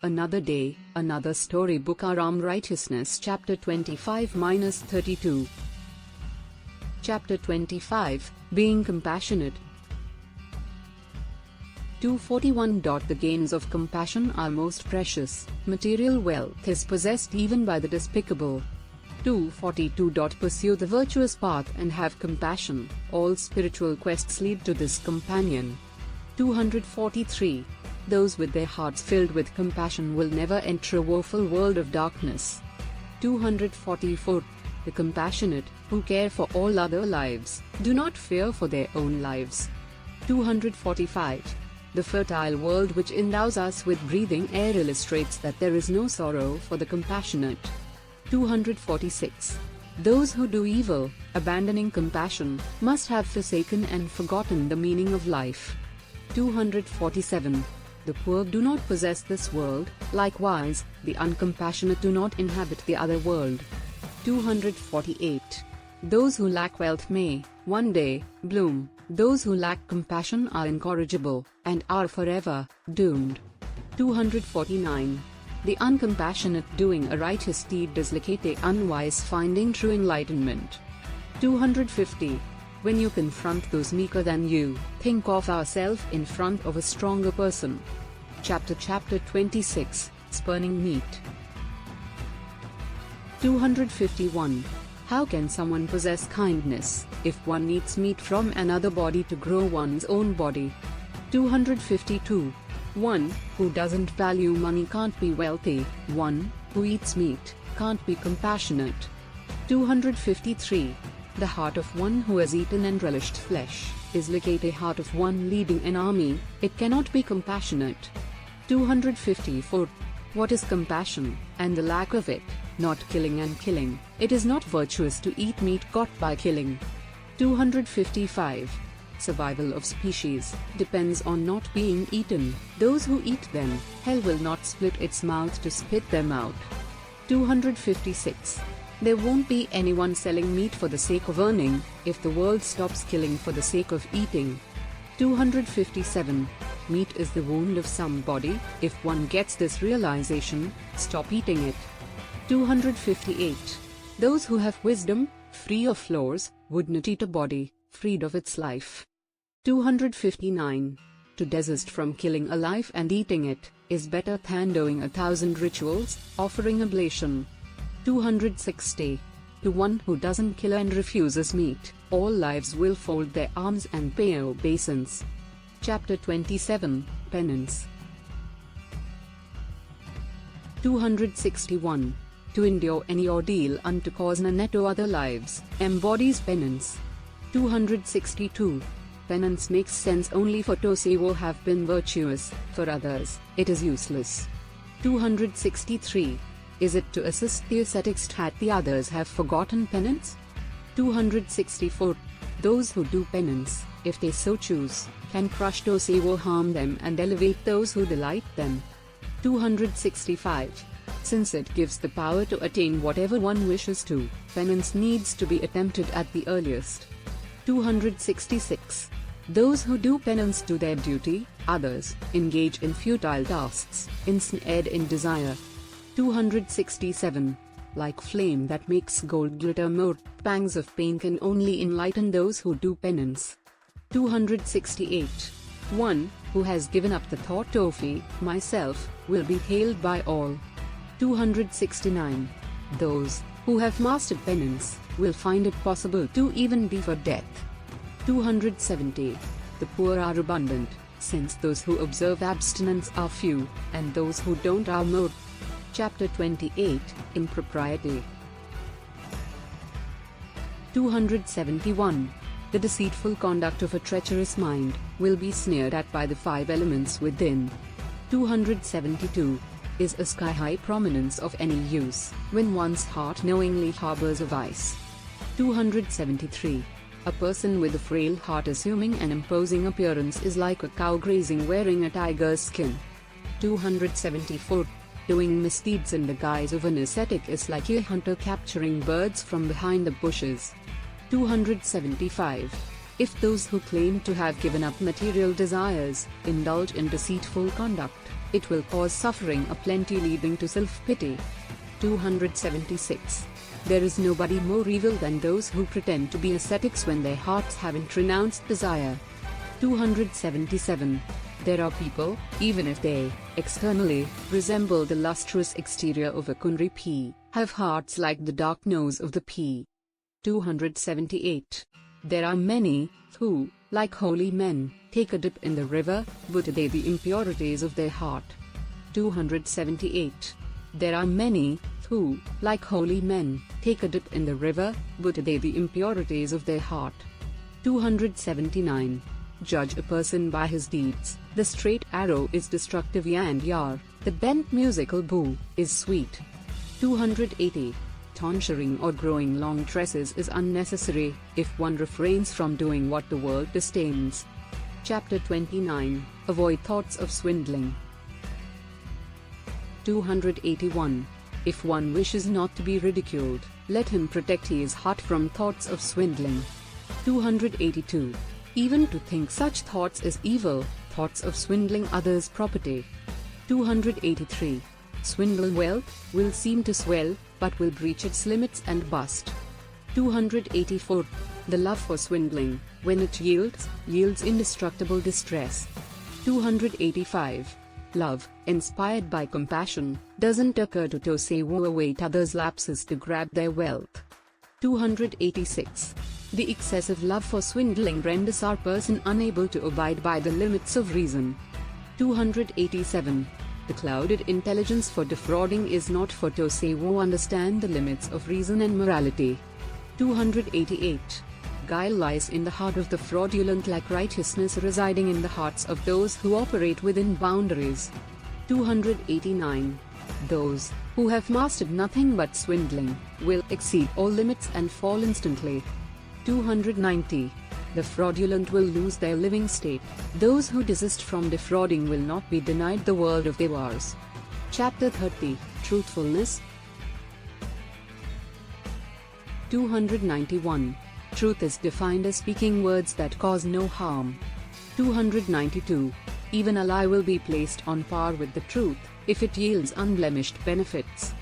Another day, another storybook. Aram Righteousness chapter 25-32. Chapter 25, Being Compassionate. 241. The gains of compassion are most precious. Material wealth is possessed even by the despicable. 242. Pursue the virtuous path and have compassion. All spiritual quests lead to this companion. 243. Those with their hearts filled with compassion will never enter a woeful world of darkness. 244. The compassionate, who care for all other lives, do not fear for their own lives. 245. The fertile world which endows us with breathing air illustrates that there is no sorrow for the compassionate. 246. Those who do evil, abandoning compassion, must have forsaken and forgotten the meaning of life. 247. The poor do not possess this world, likewise, the uncompassionate do not inhabit the other world. 248. Those who lack wealth may, one day, bloom. Those who lack compassion are incorrigible, and are forever doomed. 249. The uncompassionate doing a righteous deed does locate the unwise finding true enlightenment. 250. When you confront those meeker than you, think of ourselves in front of a stronger person. Chapter 26, Spurning Meat. 251. How can someone possess kindness, if one eats meat from another body to grow one's own body? 252. One who doesn't value money can't be wealthy. One who eats meat can't be compassionate. 253. The heart of one who has eaten and relished flesh is like a heart of one leading an army, it cannot be compassionate. 254. What is compassion, and the lack of it? Not killing and killing. It is not virtuous to eat meat caught by killing. 255. Survival of species depends on not being eaten. Those who eat them, hell will not split its mouth to spit them out. 256. There won't be anyone selling meat for the sake of earning, if the world stops killing for the sake of eating. 257. Meat is the wound of somebody. If one gets this realization, stop eating it. 258. Those who have wisdom, free of flaws, would not eat a body, freed of its life. 259. To desist from killing a life and eating it, is better than doing 1,000 rituals, offering oblation. 260. To one who doesn't kill and refuses meat, all lives will fold their arms and pay obeisance. Chapter 27, Penance. 261. To endure any ordeal unto cause none to other lives, embodies penance. 262. Penance makes sense only for those who have been virtuous, for others, it is useless. 263. Is it to assist the ascetics that the others have forgotten penance? 264. Those who do penance, if they so choose, can crush those who harm them and elevate those who delight them. 265. Since it gives the power to attain whatever one wishes to, penance needs to be attempted at the earliest. 266. Those who do penance do their duty, others engage in futile tasks, ensnared in desire. 267. Like flame that makes gold glitter more, pangs of pain can only enlighten those who do penance. 268. One who has given up the thought of myself will be hailed by all. 269. Those who have mastered penance will find it possible to even be for death. 270. The poor are abundant, since those who observe abstinence are few, and those who don't are more. Chapter 28, Impropriety. 271. The deceitful conduct of a treacherous mind will be sneered at by the five elements within. 272. Is a sky-high prominence of any use, when one's heart knowingly harbors a vice? 273. A person with a frail heart assuming an imposing appearance is like a cow grazing wearing a tiger's skin. 274. Doing misdeeds in the guise of an ascetic is like a hunter capturing birds from behind the bushes. 275. If those who claim to have given up material desires indulge in deceitful conduct, It will cause suffering aplenty leading to self-pity. 276. There is nobody more evil than those who pretend to be ascetics when their hearts haven't renounced desire. 277. There are people, even if they, externally, resemble the lustrous exterior of a kundri pea, have hearts like the dark nose of the pea. 278. There are many, who, like holy men, take a dip in the river, but they the impurities of their heart. 278. There are many, who, like holy men, take a dip in the river, but they the impurities of their heart. 279. Judge a person by his deeds. The straight arrow is destructive and the bent musical bow is sweet. 280. Tonsuring or growing long tresses is unnecessary, if one refrains from doing what the world disdains. Chapter 29. Avoid thoughts of swindling. 281. If one wishes not to be ridiculed, let him protect his heart from thoughts of swindling. 282. Even to think such thoughts is evil, thoughts of swindling others' property. 283. Swindle wealth, will seem to swell, but will breach its limits and bust. 284. The love for swindling, when it yields indestructible distress. 285. Love, inspired by compassion, doesn't occur to those who await others' lapses to grab their wealth. 286. The excessive love for swindling renders our person unable to abide by the limits of reason. 287. The clouded intelligence for defrauding is not for those who understand the limits of reason and morality. 288. Guile lies in the heart of the fraudulent like righteousness residing in the hearts of those who operate within boundaries. 289. Those who have mastered nothing but swindling will exceed all limits and fall instantly. 290. The fraudulent will lose their living state. Those who desist from defrauding will not be denied the world of theirs. Chapter 30. Truthfulness. 291. Truth is defined as speaking words that cause no harm. 292. Even a lie will be placed on par with the truth, if it yields unblemished benefits.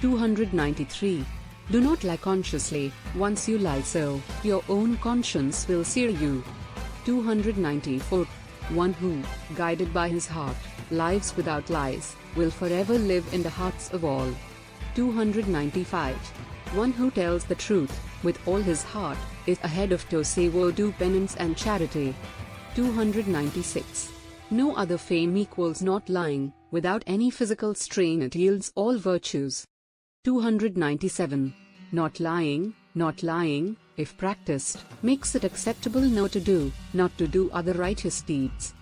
293. Do not lie consciously, once you lie so, your own conscience will sear you. 294. One who, guided by his heart, lives without lies, will forever live in the hearts of all. 295. One who tells the truth, with all his heart, is ahead of those who do penance and charity. 296. No other fame equals not lying, without any physical strain it yields all virtues. 297. Not lying, if practiced, makes it acceptable not to do other righteous deeds.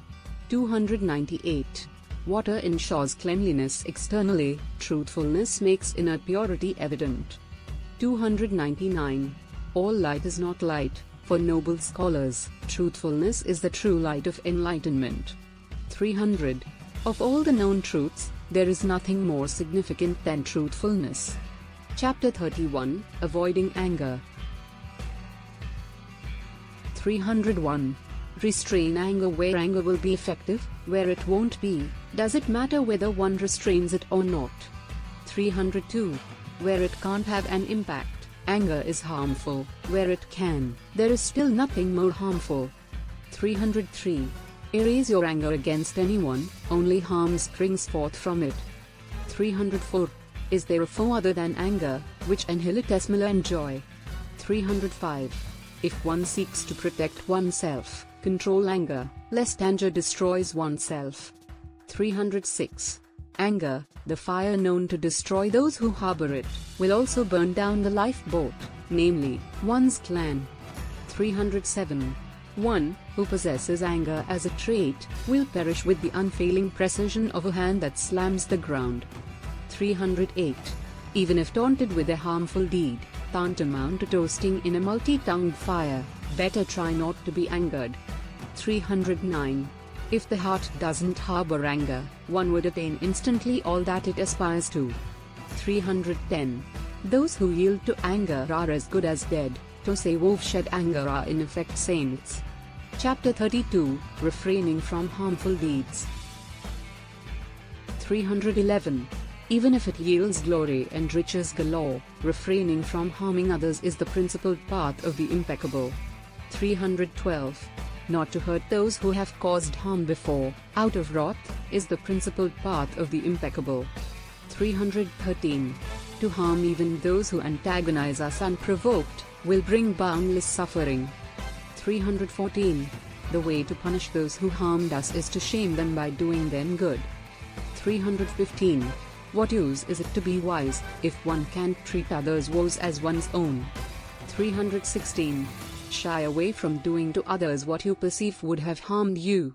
298. Water ensures cleanliness externally, truthfulness makes inner purity evident. 299. All light is not light, for noble scholars, truthfulness is the true light of enlightenment. 300. Of all the known truths, there is nothing more significant than truthfulness. Chapter 31. Avoiding anger. 301. Restrain anger where anger will be effective, where it won't be, does it matter whether one restrains it or not? 302. Where it can't have an impact, anger is harmful, where it can, there is still nothing more harmful. 303. Erase your anger against anyone, only harm springs forth from it. 304. Is there a foe other than anger, which infinitesimal and joy? 305. If one seeks to protect oneself, control anger, lest anger destroys oneself. 306. Anger, the fire known to destroy those who harbor it, will also burn down the lifeboat, namely, one's clan. 307. One who possesses anger as a trait will perish with the unfailing precision of a hand that slams the ground. 308. Even if taunted with a harmful deed, tantamount to toasting in a multi-tongued fire, better try not to be angered. 309. If the heart doesn't harbor anger, one would attain instantly all that it aspires to. 310. Those who yield to anger are as good as dead, those who shed anger are in effect saints. Chapter 32. Refraining from harmful deeds. 311. Even if it yields glory and riches galore, refraining from harming others is the principal path of the impeccable. 312. Not to hurt those who have caused harm before, out of wrath, is the principal path of the impeccable. 313. To harm even those who antagonize us unprovoked, will bring boundless suffering. 314. The way to punish those who harmed us is to shame them by doing them good. 315. What use is it to be wise, if one can't treat others' woes as one's own? 316. Shy away from doing to others what you perceive would have harmed you.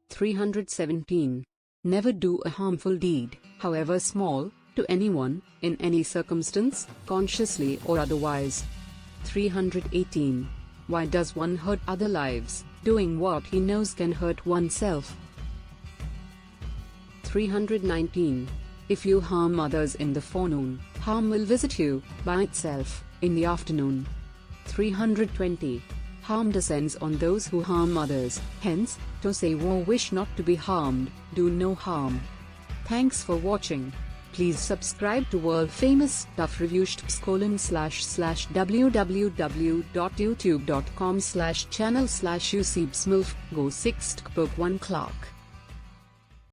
317. Never do a harmful deed, however small, to anyone, in any circumstance, consciously or otherwise. 318. Why does one hurt other lives, doing what he knows can hurt oneself? 319. If you harm others in the forenoon, harm will visit you, by itself, in the afternoon. 320. Harm descends on those who harm others, hence, to say woe wish not to be harmed, do no harm. Thanks for watching. Please subscribe to world famous stuff reviews www.youtube.com/channel/usibsmilf go 6 1 Clark.